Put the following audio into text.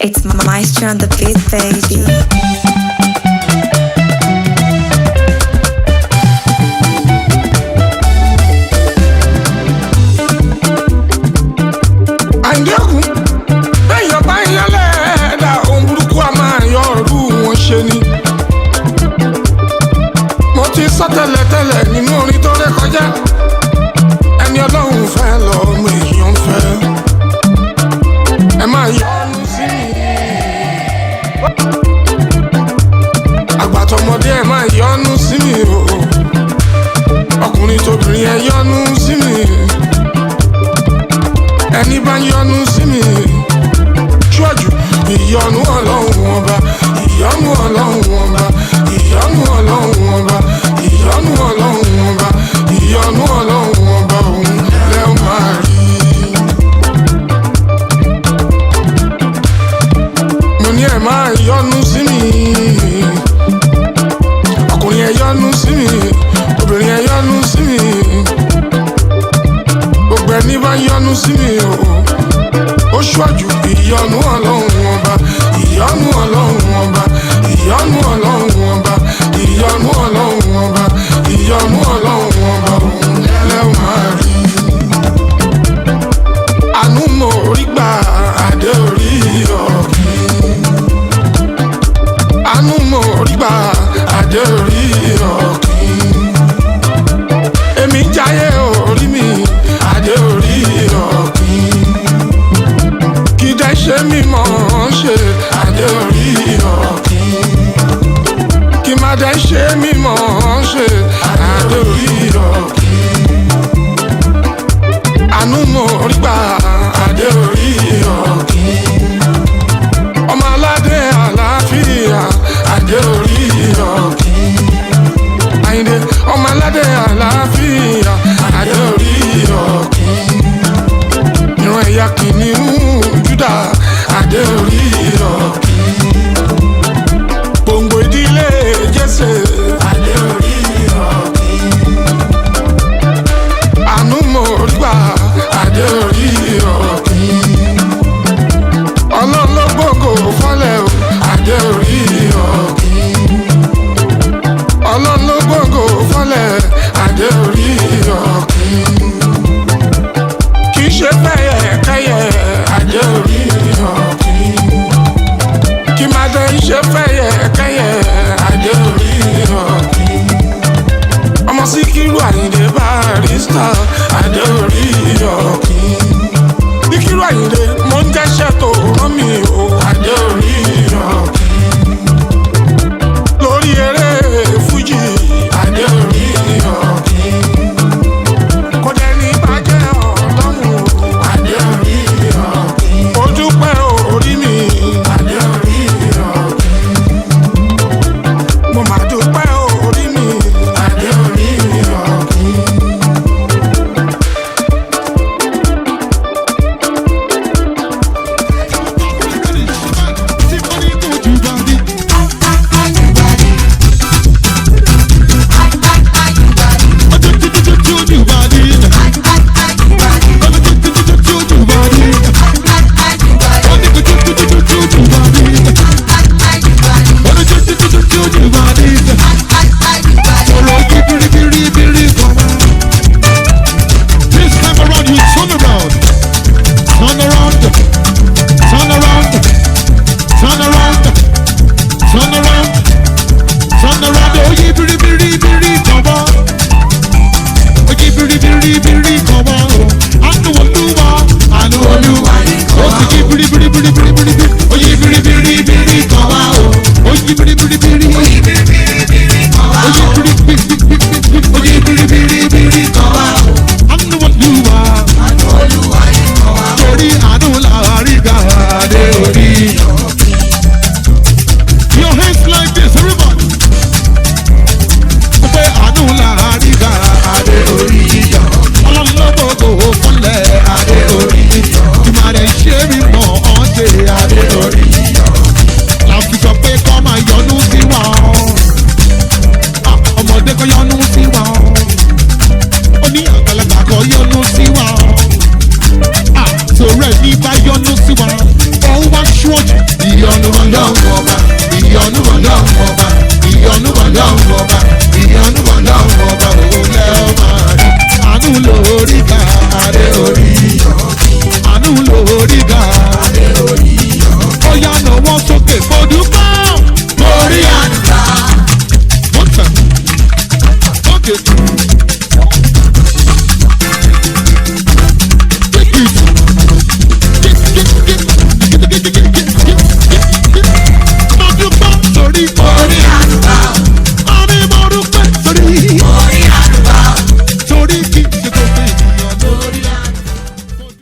It's Maestro on the beat, baby. Tẹ́lẹ̀ nínú orin tó ré kọjá ẹni Ọlọ́run fẹ́ lọ́mọ èèyàn fẹ́ ẹ máa yọ́nú sí mi àgbàtọ̀mọdé ẹ máa yọ́nú sí mi o ọkùnrin tóbìnrin ẹ yọ́nú sí mi ẹni bá yọ́nú sí mi ṣọ́jú ìyọ́nú Ọlọ́run ọba ìyọ́nú Ọlọ́run ọba ìyọ́nú Ọlọ́run ọba ìyọ́nú Ọlọ́run ọba ìyọ́nú Ọlọ́run ọba òun lẹ́ ó máa rí. Mo ní ẹ máa yọ́nú sí mi ọkùnrin ẹ yọ́nú sí mi obìnrin ẹ yọ́nú sí mi gbogbo ẹni bá yọ́nú sí mi ó ṣọ́jú ìyọ́nú Ọlọ́run ọba ìyọ́nú Ọlọ́run ọba ìyọ́nú Ọlọ́run ọba ìyọ́nú Ọlọ́run ọba ìyọ́nú Ọlọ́run ọba òun lẹ́ ó máa rí. Àánú mo rí gbà adé orí ọ̀kín. Àánú mo rí gbà adé orí ọ̀kín. Èmi jáyé orí mi adé orí ọ̀kín. Kì í dẹ́ ṣe mí mọ̀ ọ́n ṣe adé orí ọ̀kín. Kì má dẹ́ ṣe mí mọ̀ ọ́n ṣe adé orí ọ̀kín. Àánú mo rí gbà adé orí ọ̀kín. Ọmọ aládé àlàáfíà adé orí ọ̀kín. Àyìndé ọmọ aládé àlàáfíà adé orí ọ̀kín. Ìran ẹ̀yà kìnìún Júdà adé orí ọ̀kín. Gbòǹgbò ìdílé Jésè adé orí ọ̀kín. Àánú mo rí gbà adé orí ọ̀kín. kékeré.